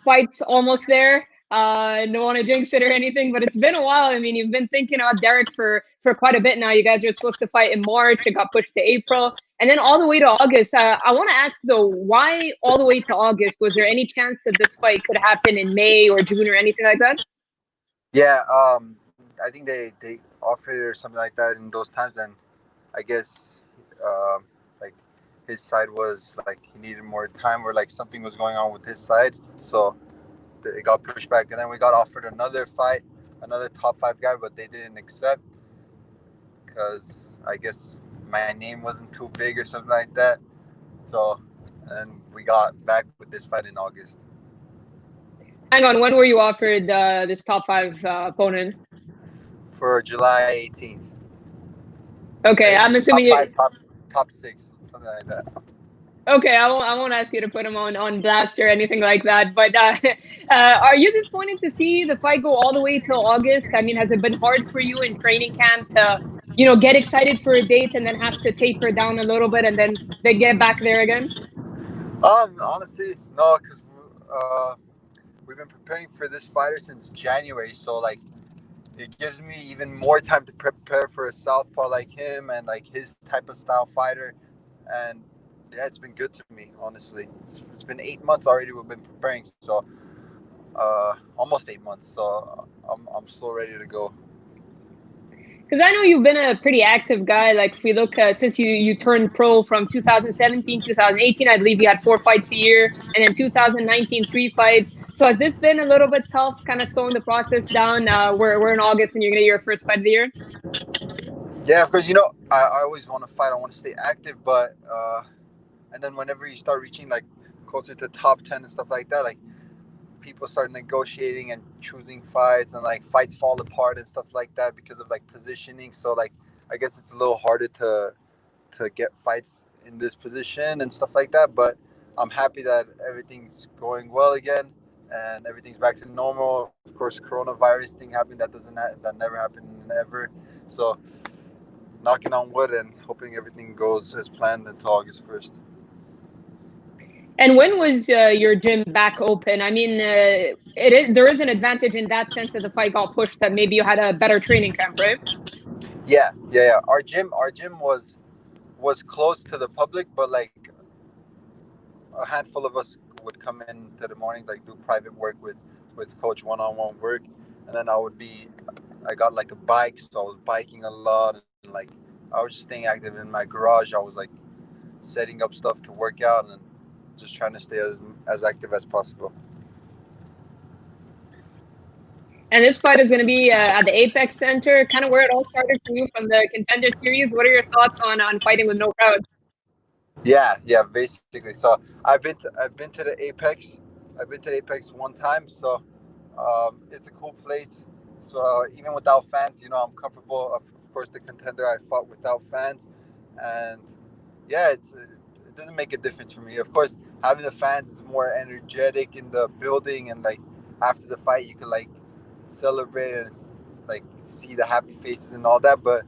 Fight's almost there. Don't want to jinx it or anything, but it's been a while. I mean, you've been thinking about Derek for quite a bit now. You guys were supposed to fight in March. It got pushed to April, and then all the way to August. I want to ask though, why all the way to August? Was there any chance that this fight could happen in May or June or anything like that? Yeah, I think they offered it or something like that in those times, and I guess like his side was like he needed more time, or like something was going on with his side, so it got pushed back. And then we got offered another fight, another top five guy, but they didn't accept because I guess my name wasn't too big or something like that. So, and we got back with this fight in August. Hang on, when were you offered this top five opponent? For July 18th. Okay, It I'm was top assuming five, top six, something like that. Okay, I won't ask you to put him on blast or anything like that. But are you disappointed to see the fight go all the way till August? I mean, has it been hard for you in training camp to, get excited for a date and then have to taper down a little bit and then they get back there again? Honestly, no, because we've been preparing for this fighter since January, so like it gives me even more time to prepare for a southpaw like him and like his type of style fighter. And yeah, it's been good to me, honestly. It's been 8 months already we've been preparing, so almost 8 months, so I'm so ready to go. Because I know you've been a pretty active guy. Like if we look since you turned pro from 2017, 2018, I believe you had 4 fights a year, and then 2019, 3 fights. So has this been a little bit tough, kind of slowing the process down? We're in August, and you're gonna get your first fight of the year. Yeah, of course, I always want to fight, I want to stay active, but and then whenever you start reaching like closer to top 10 and stuff like that, like people start negotiating and choosing fights, and like fights fall apart and stuff like that because of like positioning. So like I guess it's a little harder to get fights in this position and stuff like that, but I'm happy that everything's going well again and everything's back to normal. Of course, coronavirus thing happened, that never happened ever. So knocking on wood and hoping everything goes as planned until August 1st. And when was your gym back open? I mean, there is an advantage in that sense that the fight got pushed. That maybe you had a better training camp, right? Yeah. Our gym was closed to the public, but like a handful of us would come in to the mornings, like do private work with coach, one-on-one work. And then I got like a bike, so I was biking a lot, and like I was just staying active in my garage. I was like setting up stuff to work out and just trying to stay as active as possible. And this fight is going to be at the Apex Center, kind of where it all started for you from the Contender Series. What are your thoughts on fighting with no crowd? Yeah, basically. So I've been to the Apex. I've been to the Apex one time, so it's a cool place. So even without fans, I'm comfortable. Of course, the Contender I fought without fans, and yeah, it doesn't make a difference for me. Of course, having the fans is more energetic in the building, and like after the fight, you can like celebrate and like see the happy faces and all that. But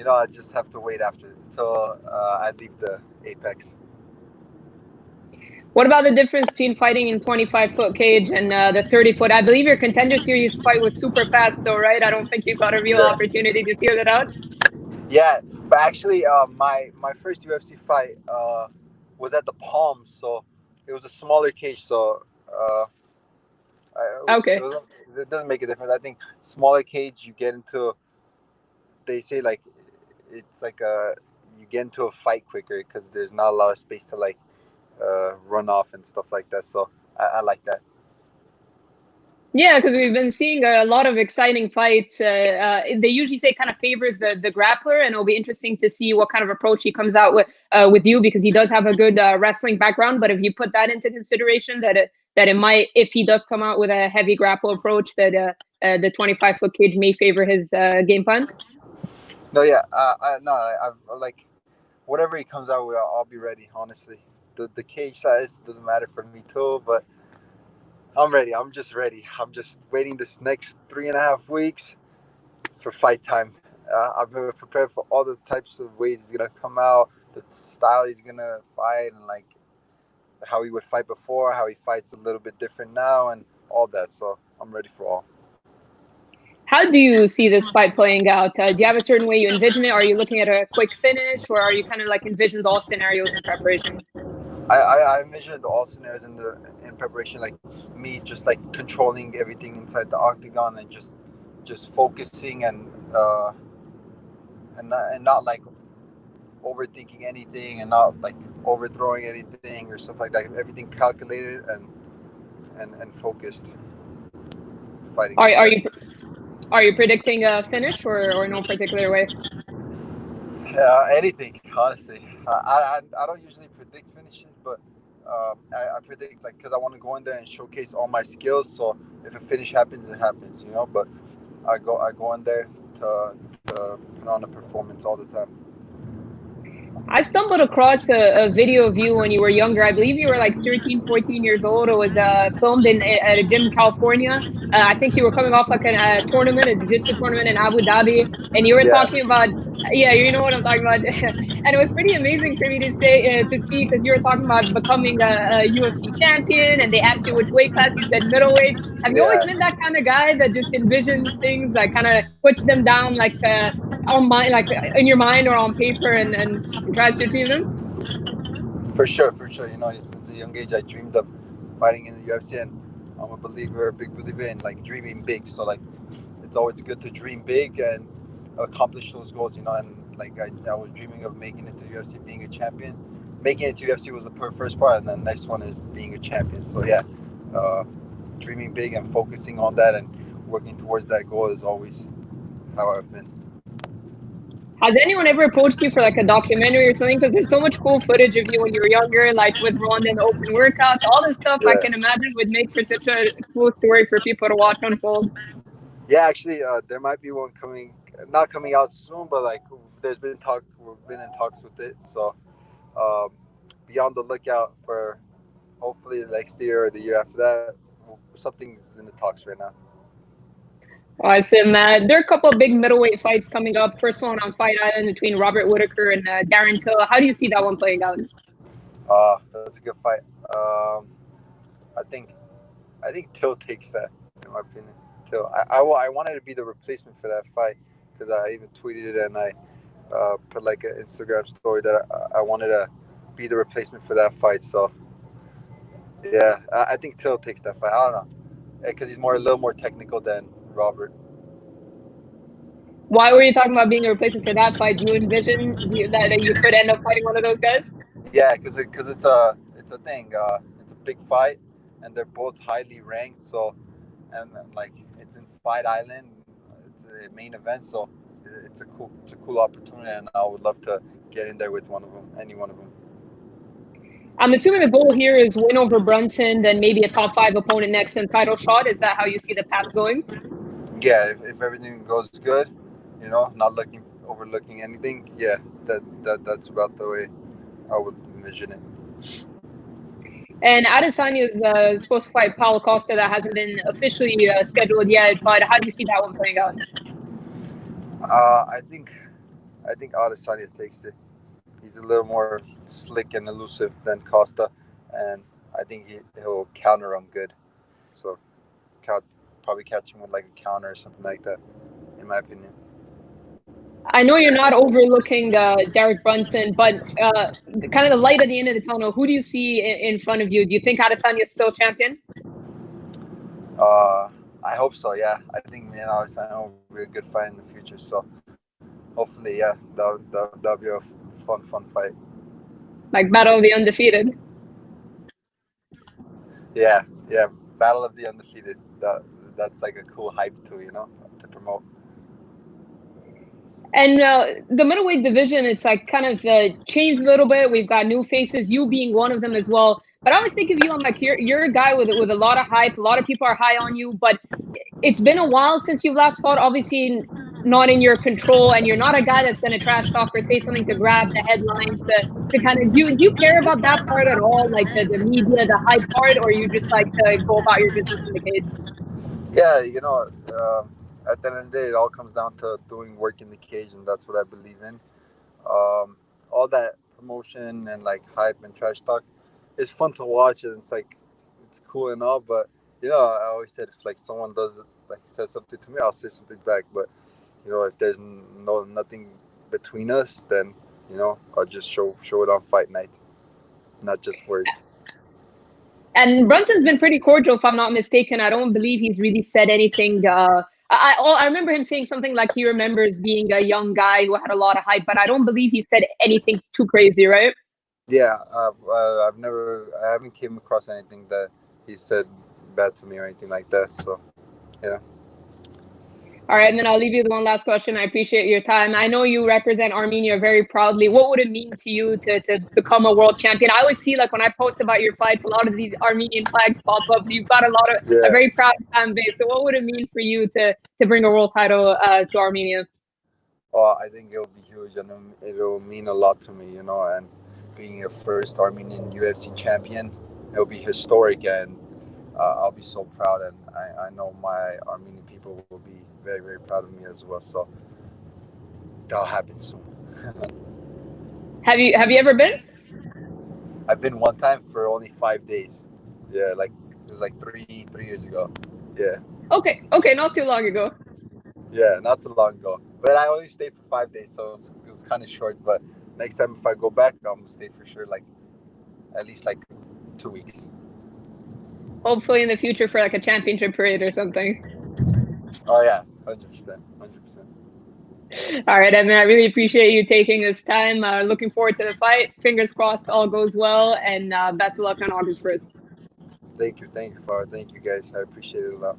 I just have to wait after until I leave the Apex. What about the difference between fighting in 25-foot cage and the 30-foot? I believe your Contender Series fight was super fast, though, right? I don't think you got a real Yeah, opportunity to feel that out. yeah. But actually, my first UFC fight was at the Palms, so it was a smaller cage. So Okay. it doesn't make a difference. I think smaller cage, you get into, they say like it's like you get into a fight quicker because there's not a lot of space to like run off and stuff like that. So I like that. Yeah, because we've been seeing a lot of exciting fights. They usually say kind of favors the grappler, and it'll be interesting to see what kind of approach he comes out with you because he does have a good wrestling background. But if you put that into consideration, that it might, if he does come out with a heavy grapple approach, that the 25-foot cage may favor his game plan. No, yeah, I've like whatever he comes out with, I'll be ready. Honestly, the cage size doesn't matter for me too, but I'm ready. I'm just ready. I'm just waiting this next 3.5 weeks for fight time. I've been prepared for all the types of ways he's gonna come out, the style he's gonna fight, and like how he would fight before, how he fights a little bit different now, and all that. So I'm ready for all. How do you see this fight playing out? Do you have a certain way you envision it? Are you looking at a quick finish, or are you kind of like envisioned all scenarios in preparation? I envisioned all scenarios in preparation, like me just like controlling everything inside the octagon and just focusing and not like overthinking anything and not like overthrowing anything or stuff like that. Everything calculated and focused fighting Are this are guy. you are you predicting a finish or no particular way? Anything, honestly. I don't usually predict finishes, but I predict like because I want to go in there and showcase all my skills. So if a finish happens, it happens, you know. But I go in there to put on a performance all the time. I stumbled across a video of you when you were younger. I believe you were like 13, 14 years old. It was filmed at a gym in California. I think you were coming off like a tournament, a jiu-jitsu tournament in Abu Dhabi, and you were Yeah, talking about, yeah, you know what I'm talking about. And it was pretty amazing for me to see because you were talking about becoming a UFC champion, and they asked you which weight class. You said middleweight. Have you always yeah, been that kind of guy that just envisions things, like kind of puts them down like on mind, like in your mind or on paper, and tries to achieve them? for sure, for sure. You know, since a young age, I dreamed of fighting in the UFC, and I'm a big believer in like dreaming big. So like, it's always good to dream big and accomplish those goals. You know, and like I was dreaming of making it to UFC, being a champion. Making it to UFC was the first part, and then the next one is being a champion. So yeah, uh, dreaming big and focusing on that and working towards that goal is always how I've been. Has anyone ever approached you for like a documentary or something? Because there's so much cool footage of you when you were younger, like with Ronda and the open workouts, all this stuff I Yeah. can imagine would make for such a cool story for people to watch unfold. Yeah, actually, there might be one not coming out soon, but like we've been in talks with it. So um, be on the lookout for hopefully next year or the year after that. Something's in the talks right now. Awesome. There are a couple of big middleweight fights coming up. First one on Fight Island between Robert Whitaker and Darren Till. How do you see that one playing out? That's a good fight. Um, I think I think Till takes that in my opinion. Till I wanted to be the replacement for that fight because I even tweeted it and I put like an Instagram story that I wanted to be the replacement for that fight. So yeah, I think Till takes that fight. I don't know because he's more a little more technical than Robert. Why were you talking about being a replacement for that fight? Do you envision that you could end up fighting one of those guys? Yeah, because it's a thing. It's a big fight, and they're both highly ranked. So and like it's in Fight Island. It's a main event, so it's a cool opportunity, and I would love to get in there with one of them, any one of them. I'm assuming the goal here is win over Brunson, then maybe a top five opponent next and title shot. Is that how you see the path going? Yeah, if everything goes good, you know, not looking overlooking anything. Yeah, that's about the way I would envision it. And Adesanya is supposed to fight Paulo Costa. That hasn't been officially scheduled yet, but how do you see that one playing out? Uh, I think I think Adesanya takes it. He's a little more slick and elusive than Costa, and I think he'll counter him good. So count, probably catch him with like a counter or something like that, in my opinion. I know you're not overlooking Derek Brunson, but kind of the light at the end of the tunnel, who do you see in front of you? Do you think Adesanya is still champion? Uh, I hope so. Yeah, I think me and Adesanya will be a good fight in the future. So hopefully, yeah, that'll be a fun fight. Like Battle of the Undefeated? Yeah, yeah, Battle of the Undefeated. That's like a cool hype too, you know, to promote. And the middleweight division, it's like kind of changed a little bit. We've got new faces, you being one of them as well. But I always think of you, I'm like, you're a guy with a lot of hype. A lot of people are high on you, but it's been a while since you've last fought. Obviously, not in your control, and you're not a guy that's going to trash talk or say something to grab the headlines. To kind of do you care about that part at all, like the media, the hype part, or you just like to go about your business in the cage? Yeah, you know, at the end of the day, it all comes down to doing work in the cage, and that's what I believe in. All that promotion and like hype and trash talk, it's fun to watch, and it's cool and all. But I always said if like someone does like says something to me, I'll say something back. But if there's nothing between us, then I'll just show it on fight night, not just words. And Brunson's been pretty cordial, if I'm not mistaken. I don't believe he's really said anything. I remember him saying something like he remembers being a young guy who had a lot of hype, but I don't believe he said anything too crazy, right? Yeah, I haven't came across anything that he said bad to me or anything like that. So, yeah. All right, and then I'll leave you with one last question. I appreciate your time. I know you represent Armenia very proudly. What would it mean to you to become a world champion? I always see, like, when I post about your fights, a lot of these Armenian flags pop up. You've got a very proud fan base. So what would it mean for you to bring a world title to Armenia? Oh, I think it'll be huge, and it'll mean a lot to me, and being a first Armenian UFC champion, it'll be historic, and I'll be so proud, and I know my Armenian people will be very, very proud of me as well. So that'll happen soon. Have you ever been? I've been one time for only 5 days. Yeah, like it was like 3 years ago. Yeah. Okay, not too long ago. Yeah, not too long ago. But I only stayed for 5 days, so it was kind of short. But next time if I go back, I'm gonna stay for sure, like at least like 2 weeks. Hopefully in the future for like a championship parade or something. Oh yeah, 100%, 100%. All right, Edmen, I really appreciate you taking this time. Looking forward to the fight. Fingers crossed all goes well, and best of luck on August 1st. Thank you, Farah. Thank you, guys. I appreciate it a lot.